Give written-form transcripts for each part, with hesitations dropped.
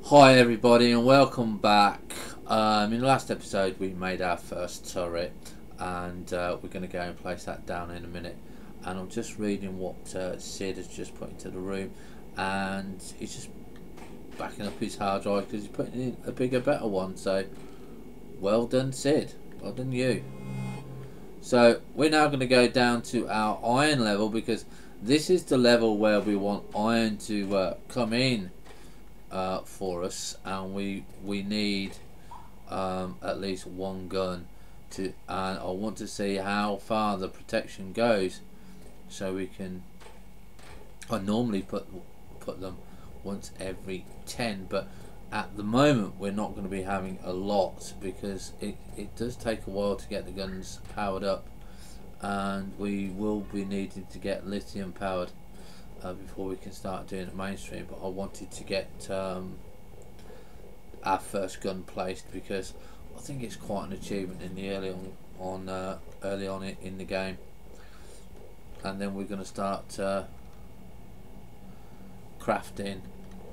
Hi everybody and welcome back. In the last episode we made our first turret and we're going to go and place that down in a minute, and I'm just reading what Sid has just put into the room, and he's just backing up his hard drive because he's putting in a bigger, better one. So well done Sid, well done you. So we're now going to go down to our iron level because this is the level where we want iron to come in for us, and we need at least one gun to, and I want to see how far the protection goes, so we can. I normally put them once every 10, but at the moment we're not going to be having a lot because it does take a while to get the guns powered up, and we will be needing to get lithium powered before we can start doing it mainstream. But I wanted to get our first gun placed because I think it's quite an achievement in the early on in the game, and then we're going to start crafting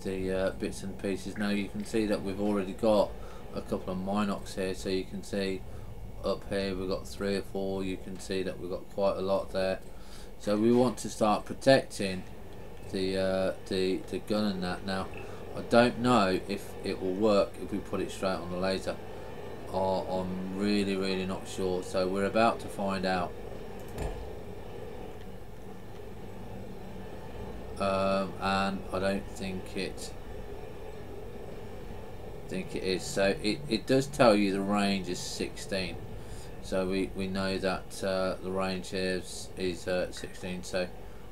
the bits and pieces. Now you can see that we've already got a couple of Minox here, so you can see up here we've got 3 or 4. You can see that we've got quite a lot there, so we want to start protecting the gun and that. Now I don't know if it will work if we put it straight on the laser. I'm really not sure, so we're about to find out. And I don't think it is. So it does tell you the range is 16, so we know that the range here is 16, so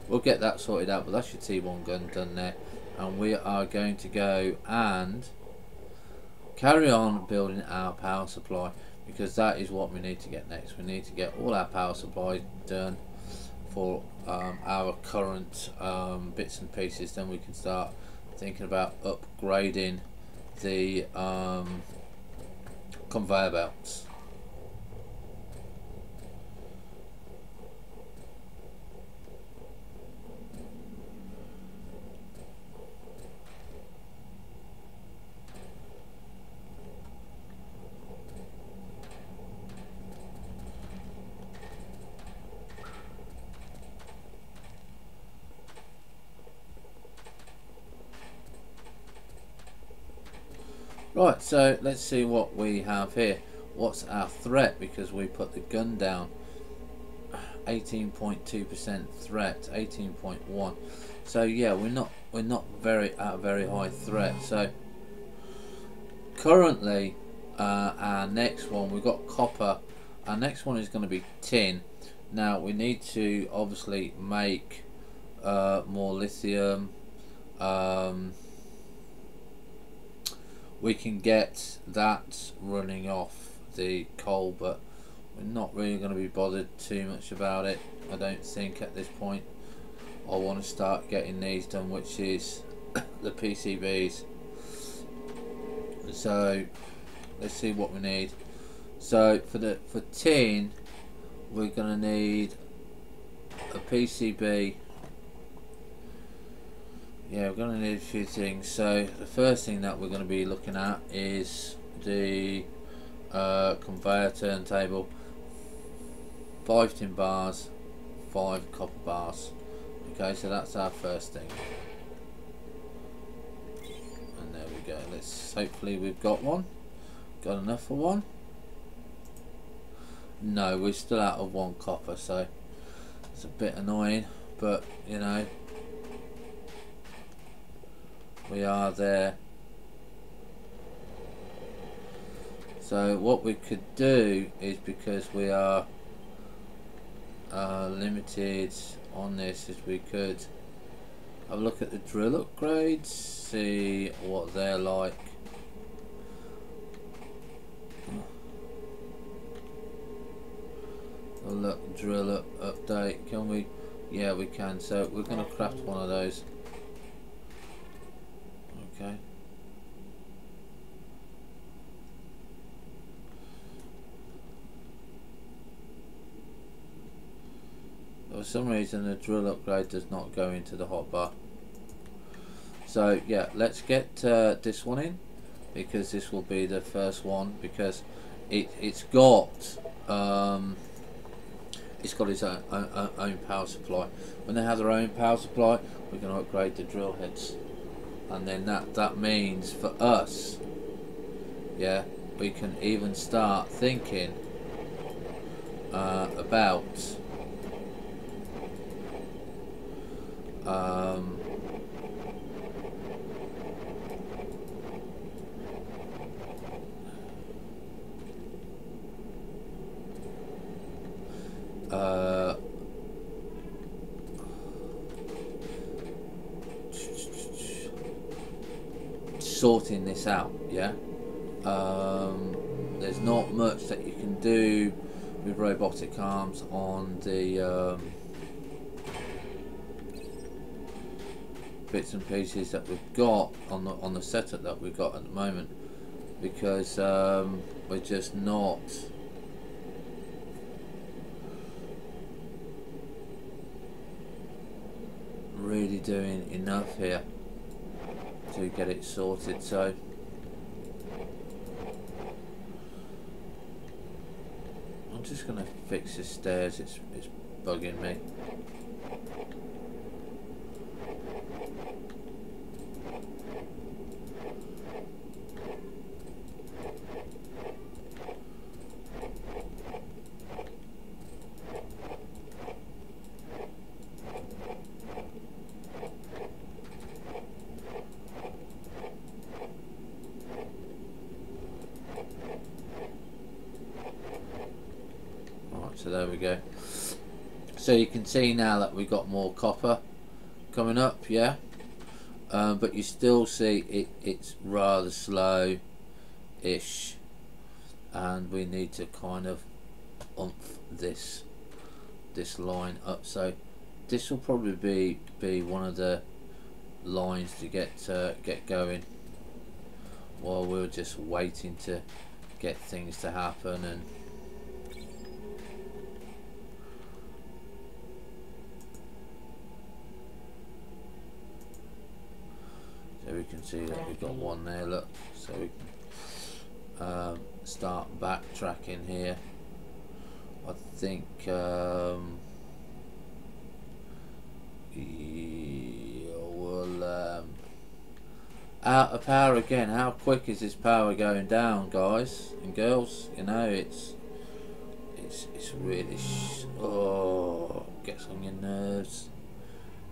we'll get that sorted out. But that's your T1 gun done there, and we are going to go and carry on building our power supply, because that is what we need to get next. We need to get all our power supplies done for our current bits and pieces. Then we can start thinking about upgrading the conveyor belts. Right, so let's see what we have here. What's our threat? Because we put the gun down. 18.2% threat, 18.1. So yeah, we're not very at a very high threat. So currently, our next one, we've got copper. Our next one is going to be tin. Now we need to obviously make more lithium. We can get that running off the coal, but we're not really going to be bothered too much about it, I don't think, at this point. I want to start getting these done, which is the PCBs. So let's see what we need. So for tin, we're going to need a PCB. Yeah, we're going to need a few things. So the first thing that we're going to be looking at is the conveyor turntable. 5 tin bars, 5 copper bars. Okay, so that's our first thing. And there we go. Let's hopefully we've got one. Got enough for one? No, we're still out of 1 copper, so it's a bit annoying, but you know, we are there. So what we could do is, because we are limited on this, is we could have a look at the drill upgrades, see what they're like. A look, drill update. Can we? Yeah, we can. So we're going to craft one of those. Okay. For some reason the drill upgrade does not go into the hotbar. So yeah, let's get this one in, because this will be the first one, because it's got its own power supply. When they have their own power supply, we're going to upgrade the drill heads, and then that means for us, yeah, we can even start thinking about sorting this out. Yeah, there's not much that you can do with robotic arms on the bits and pieces that we've got on the setup that we've got at the moment, because we're just not really doing enough here to get it sorted. So I'm just gonna fix the stairs. It's bugging me. So there we go. So you can see now that we've got more copper coming up, yeah. But you still see it's rather slow-ish, and we need to kind of oomph this line up. So this will probably be one of the lines to get going, while we're just waiting to get things to happen. And so we can see that we've got one there, look. So we can start backtracking here. I think we'll out of power again. How quick is this power going down, guys and girls? You know, it's really gets on your nerves.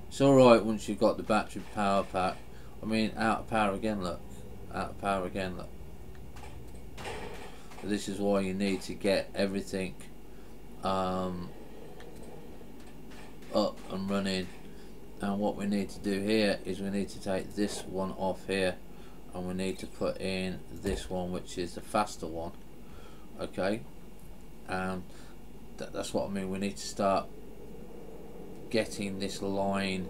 It's alright once you've got the battery power pack. I mean, out of power again, look. Out of power again, look. So this is why you need to get everything up and running. And what we need to do here is we need to take this one off here, and we need to put in this one, which is the faster one. Okay, that's what I mean. We need to start getting this line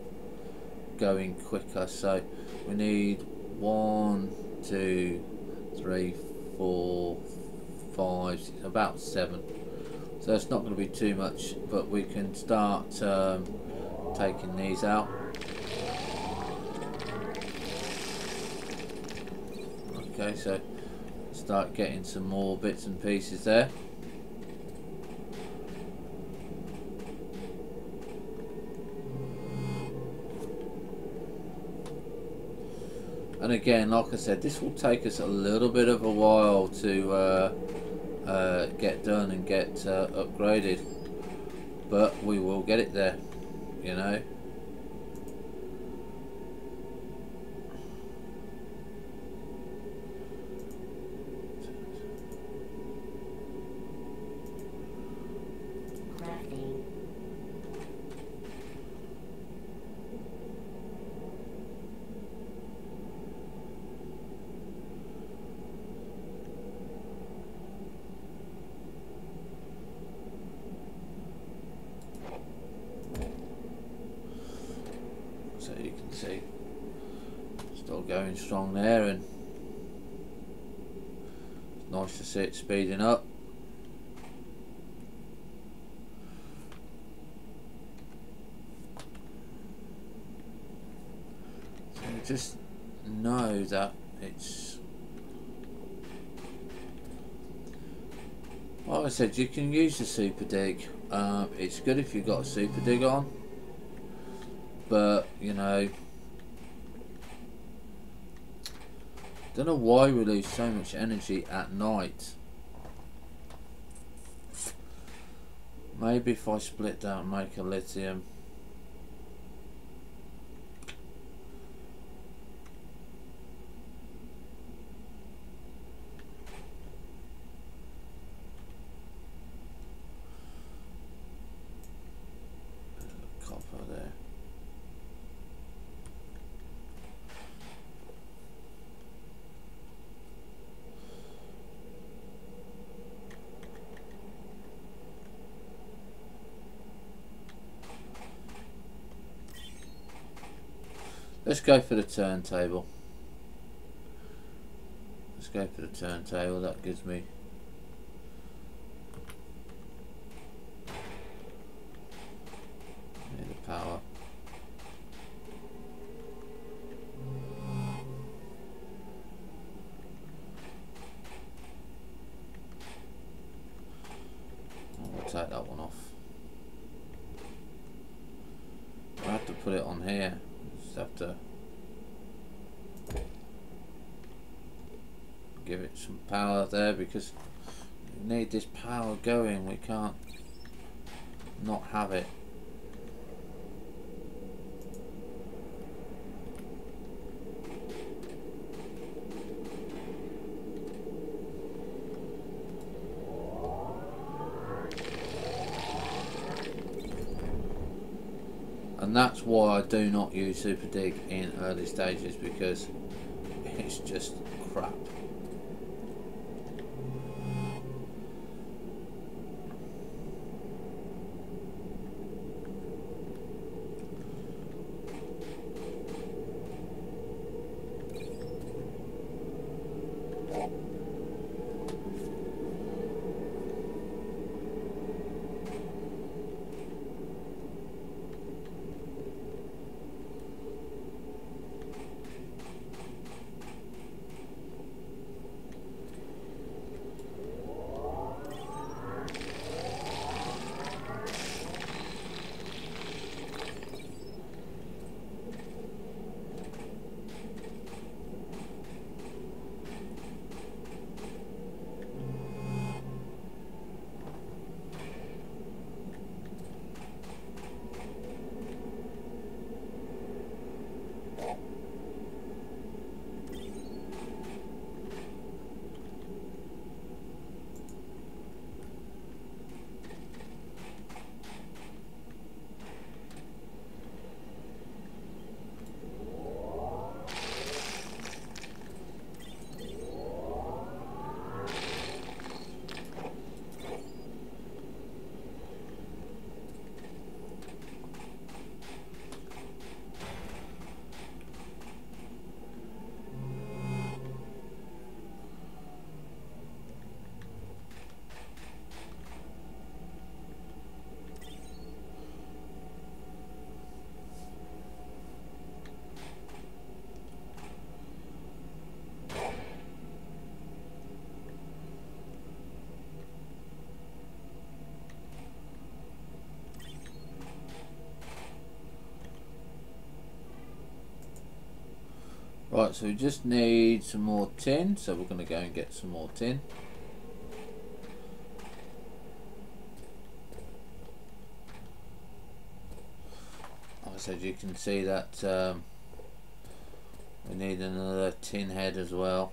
going quicker. So we need 1, 2, 3, 4, 5, 6, about 7. So it's not going to be too much, but we can start taking these out. Okay, so start getting some more bits and pieces there. And again, like I said, this will take us a little bit of a while to get done and get upgraded, but we will get it there, you know. So you can see still going strong there, and it's nice to see it speeding up. So just know that it's, like I said, you can use the super dig. It's good if you've got a super dig on, but you know, don't know why we lose so much energy at night. Maybe if I split that and make a lithium. Copper there. Let's go for the turntable. Let's go for the turntable. That gives me the power. I'll take that one off. I have to put it on here. Just have to give it some power there because we need this power going. We can't not have it. And that's why I do not use super dig in early stages, because it's just crap. Right, so we just need some more tin, so we're going to go and get some more tin. Like I said, you can see that we need another tin head as well.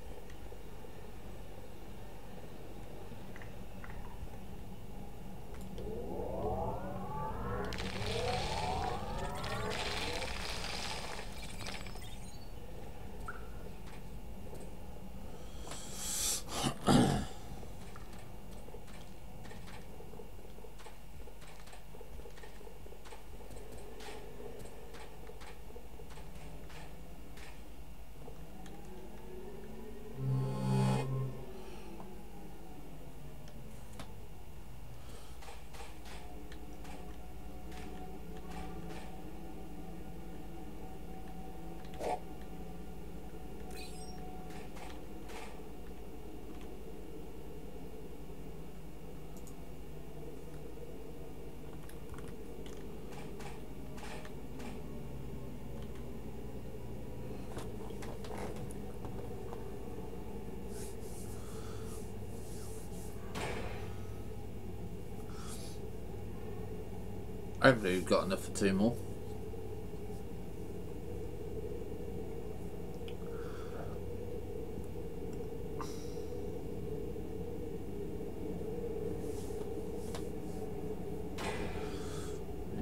Hopefully we've got enough for 2 more.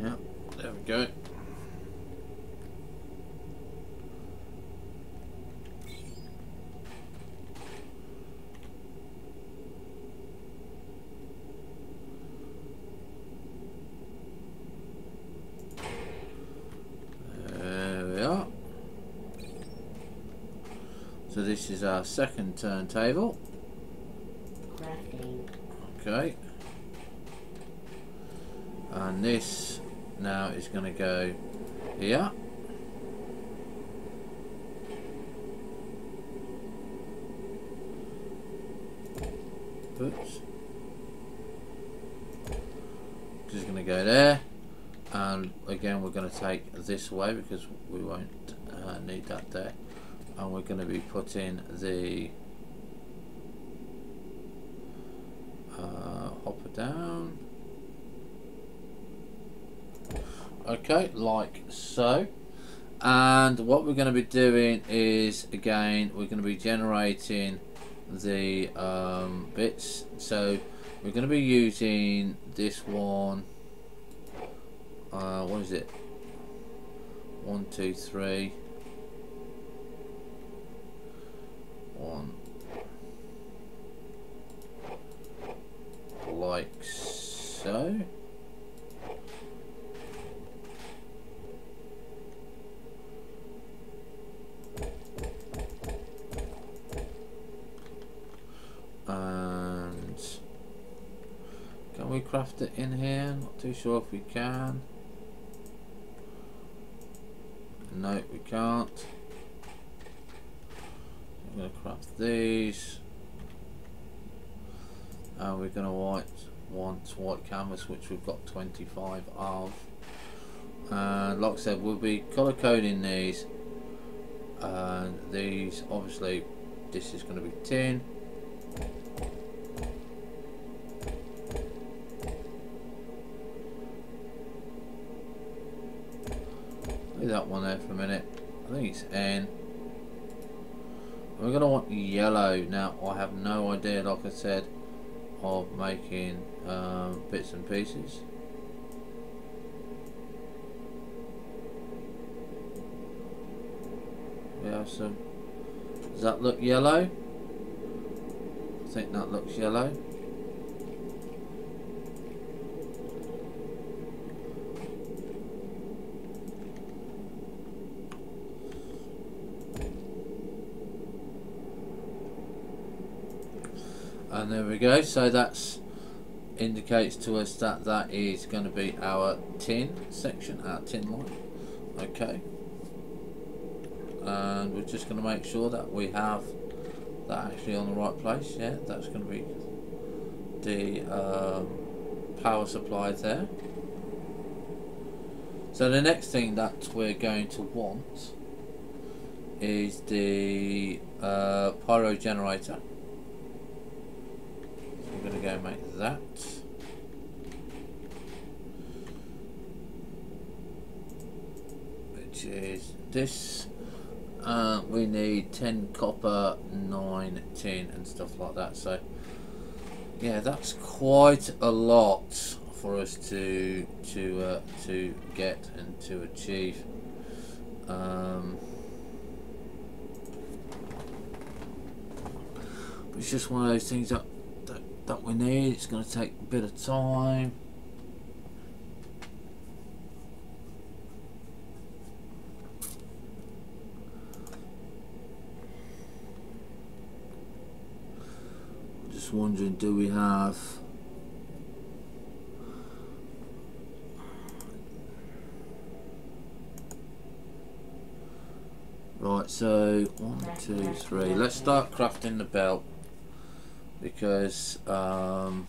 Yeah, there we go. So this is our second turntable. Okay. And this now is going to go here. Oops. Just going to go there. And again we're going to take this away because we won't need that there. And we're going to be putting the hopper down. Okay, like so. And what we're going to be doing is, again, we're going to be generating the bits. So we're going to be using this one. What is it? 1, 2, 3. 1, like so. And can we craft it in here? Not too sure if we can. No, we can't. I'm going to craft these, and we're going to want white canvas, which we've got 25 of. And like I said, we'll be colour coding these, and these, obviously this is going to be tin. Leave that one there for a minute. I think it's N. We're going to want yellow. Now I have no idea, like I said, of making bits and pieces. We have some. Does that look yellow? I think that looks yellow. And there we go. So that's indicates to us that that is going to be our tin section, our tin line. Okay. And we're just going to make sure that we have that actually on the right place. Yeah, that's going to be the power supply there. So the next thing that we're going to want is the pyro generator. I'm going to go make that. Which is this. We need 10 copper, 9 tin and stuff like that. So yeah, that's quite a lot for us to get and to achieve. It's just one of those things that we need. It's going to take a bit of time. Just wondering, do we have right? So 1, 2, 3. Let's start crafting the belt, because we'll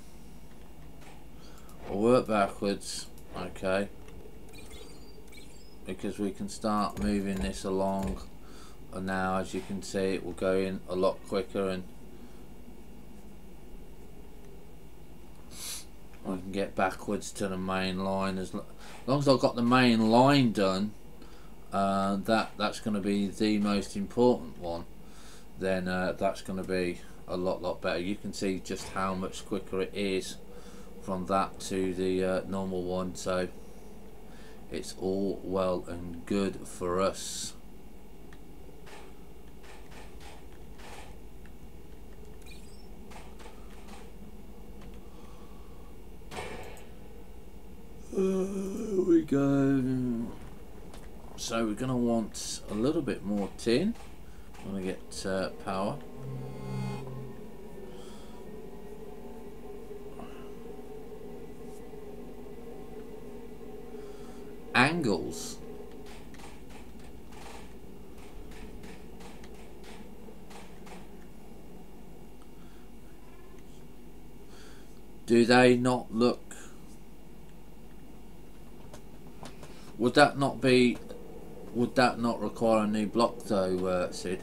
work backwards, okay, because we can start moving this along, and now as you can see it will go in a lot quicker. And I can get backwards to the main line. As long as I've got the main line done, that's going to be the most important one. Then that's going to be a lot better. You can see just how much quicker it is from that to the normal one. So it's all well and good for us. Here we go. So we're going to want a little bit more tin. I'm going to get power. Angles. Do they not look? Would that not be? Would that not require a new block though, Sid?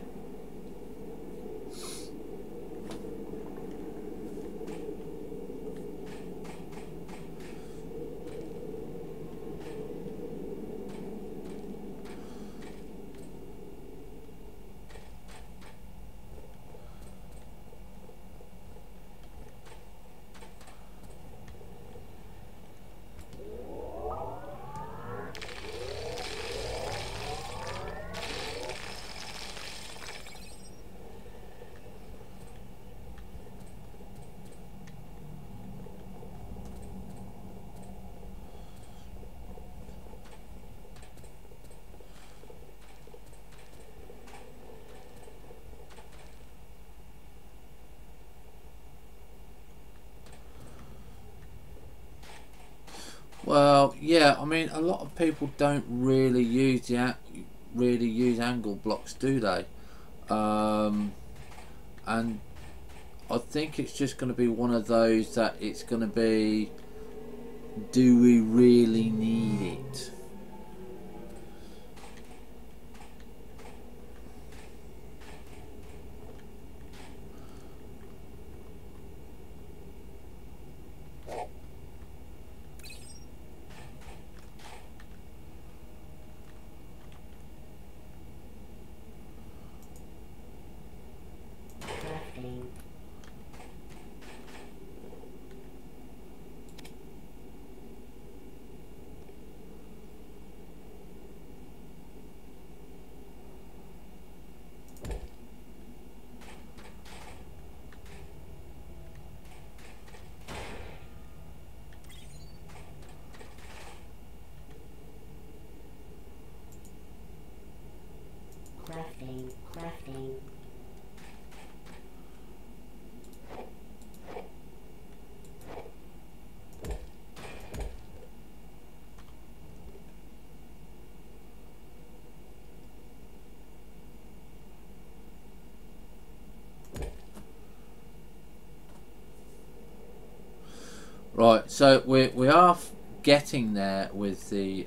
Well, yeah. I mean, a lot of people don't really use angle blocks, do they? And I think it's just going to be one of those that it's going to be, do we really need it? Crafting. Right, so we are getting there with the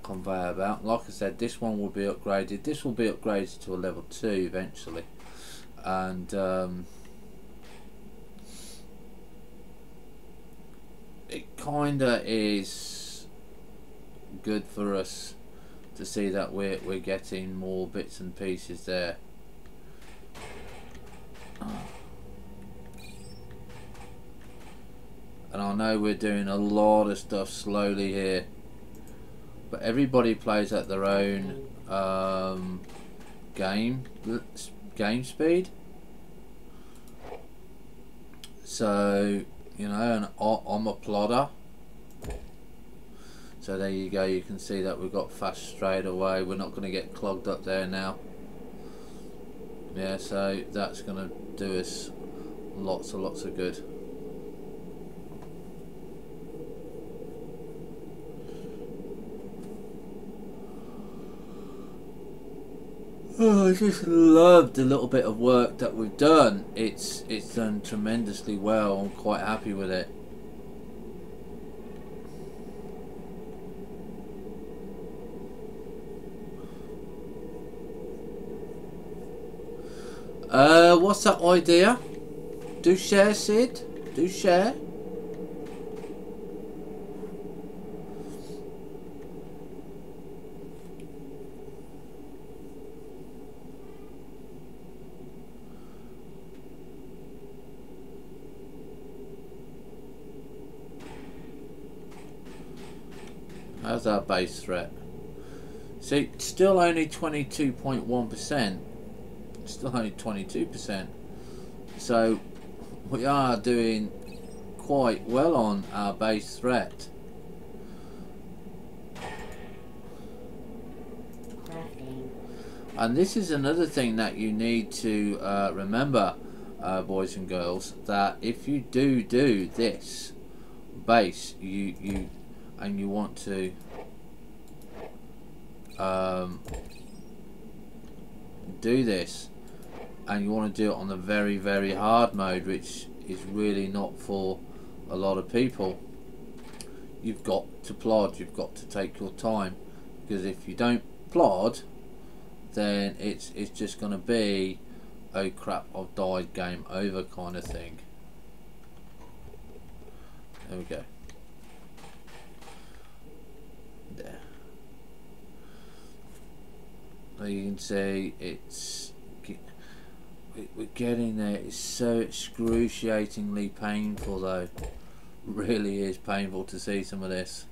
conveyor belt. Like I said, this one will be upgraded. This will be upgraded to a level 2 eventually, and it kinda is good for us to see that we're getting more bits and pieces there. And I know we're doing a lot of stuff slowly here, but everybody plays at their own game speed. So, you know, and I'm a plodder. So there you go, you can see that we've got fast straight away. We're not going to get clogged up there now. Yeah, so that's going to do us lots and lots of good. Oh, I just love the little bit of work that we've done. It's done tremendously well. I'm quite happy with it. What's that idea? Do share, Sid? Do share? How's our base threat? See, it's still only 22.1%. Still only 22%. So we are doing quite well on our base threat. And this is another thing that you need to remember, boys and girls, that if you do this base, you want to do this, and you want to do it on the very, very hard mode, which is really not for a lot of people. You've got to plod, you've got to take your time, because if you don't plod, then it's just going to be, oh crap, I've died, game over kind of thing. There we go. There. You can see we're getting there. It's so excruciatingly painful though. It really is painful to see some of this.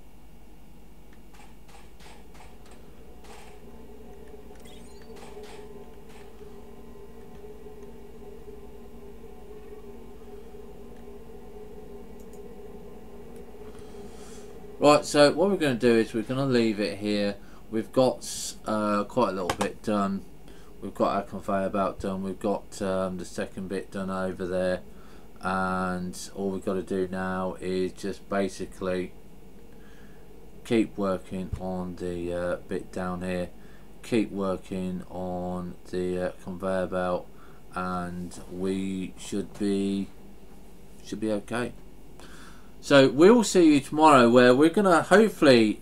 Right, so what we're going to do is we're going to leave it here. We've got quite a little bit done. We've got our conveyor belt done. We've got the second bit done over there, and all we've got to do now is just basically keep working on the bit down here, keep working on the conveyor belt, and we should be okay. So we'll see you tomorrow, where we're going to hopefully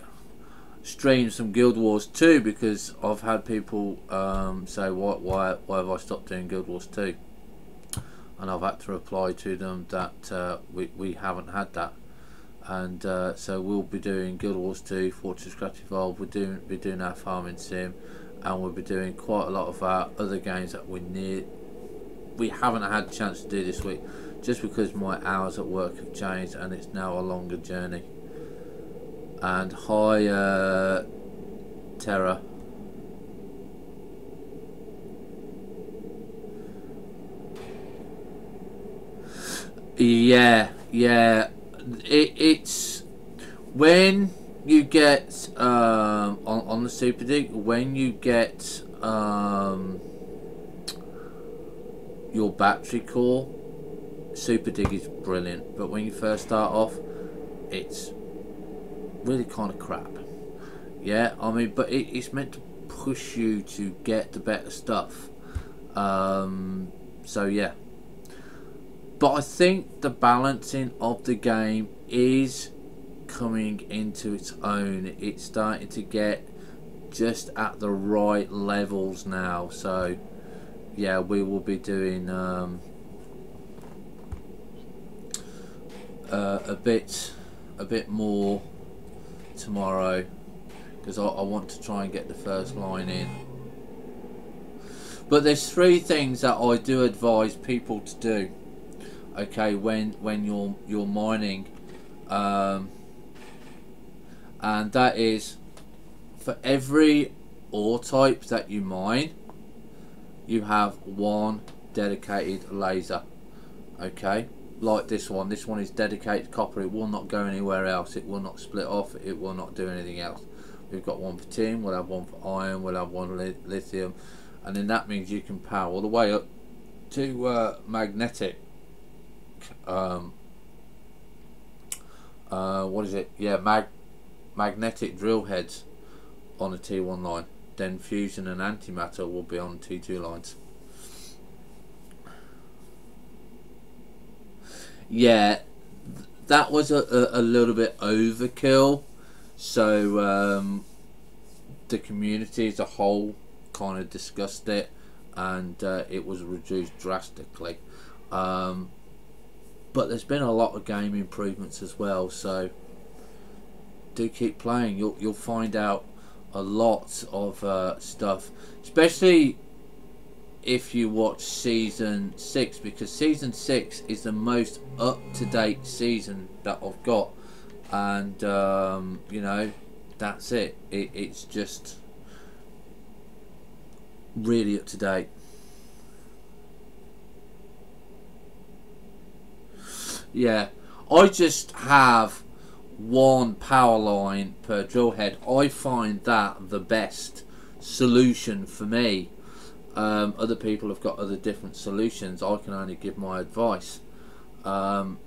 stream some Guild Wars 2, because I've had people say why have I stopped doing Guild Wars 2, and I've had to reply to them that we haven't had that, and so we'll be doing Guild Wars 2, FortressCraft Evolved, we'll be doing our farming sim, and we'll be doing quite a lot of our other games that we haven't had a chance to do this week, just because my hours at work have changed and it's now a longer journey. And hi Terra. Yeah, it's when you get on the Super Dig, when you get your battery core, Super Dig is brilliant, but when you first start off, it's really kind of crap. Yeah, I mean, but it's meant to push you to get the better stuff. So yeah, but I think the balancing of the game is coming into its own. It's starting to get just at the right levels now. So yeah, we will be doing a bit more tomorrow, because I want to try and get the first line in. But there's three things that I do advise people to do, okay, when you're mining, and that is, for every ore type that you mine, you have one dedicated laser, okay, like this one is dedicated copper. It will not go anywhere else, it will not split off, it will not do anything else. We've got one for tin, we'll have one for iron, we'll have one lithium, and then that means you can power all the way up to magnetic what is it, yeah, magnetic drill heads on a T1 line. Then fusion and antimatter will be on T2 lines. Yeah, that was a little bit overkill, so the community as a whole kind of discussed it, and it was reduced drastically, but there's been a lot of game improvements as well, so do keep playing. You'll find out a lot of stuff, especially if you watch season 6, because season 6 is the most up-to-date season that I've got, and you know, that's it. It's just really up to date. Yeah, I just have one power line per drill head. I find that the best solution for me. Other people have got other different solutions. I can only give my advice. And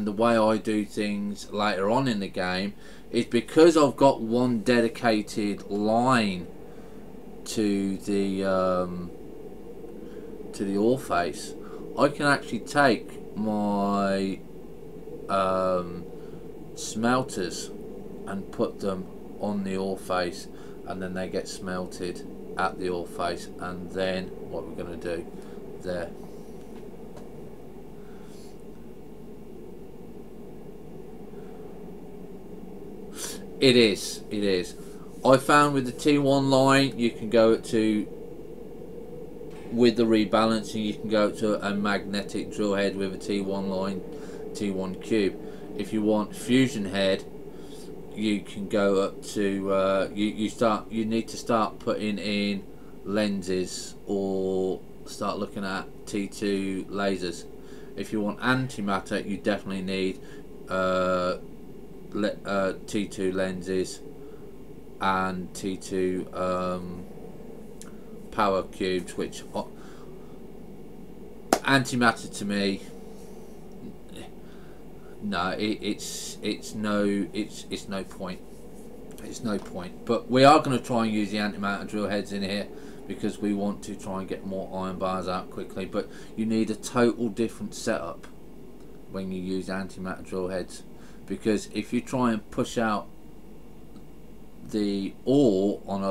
the way I do things later on in the game is because I've got one dedicated line to the ore face. I can actually take my smelters and put them on the ore face, and then they get smelted at the ore face, and then what we're going to do there. It is. I found with the T1 line you can go to, with the rebalancing, you can go to a magnetic drill head with a T1 line, T1 cube. If you want fusion head, you can go up to you need to start putting in lenses or start looking at T2 lasers. If you want antimatter, you definitely need T2 lenses and T2 power cubes, which antimatter to me, no, it's no point. It's no point. But we are going to try and use the antimatter drill heads in here because we want to try and get more iron bars out quickly. But you need a total different setup when you use antimatter drill heads, because if you try and push out the ore on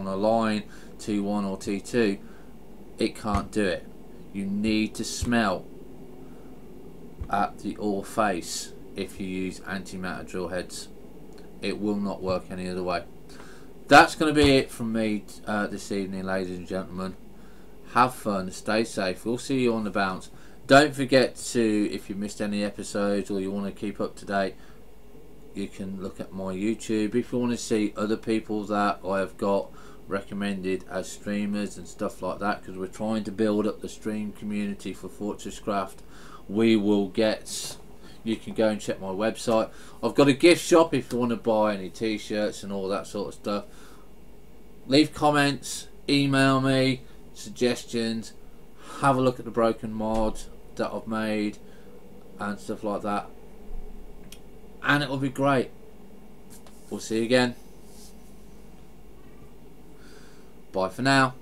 a line T1 or T2, it can't do it. You need to smelt at the ore face if you use antimatter drill heads. It will not work any other way. That's going to be it from me this evening, ladies and gentlemen. Have fun, stay safe. We'll see you on the bounce. Don't forget to, if you missed any episodes or you want to keep up to date, you can look at my YouTube. If you want to see other people that I have got recommended as streamers and stuff like that, because we're trying to build up the stream community for FortressCraft, we will get, you can go and check my website. I've got a gift shop if you want to buy any t-shirts and all that sort of stuff. Leave comments, email me suggestions, have a look at the broken mod that I've made and stuff like that, and it will be great. We'll see you again. Bye for now.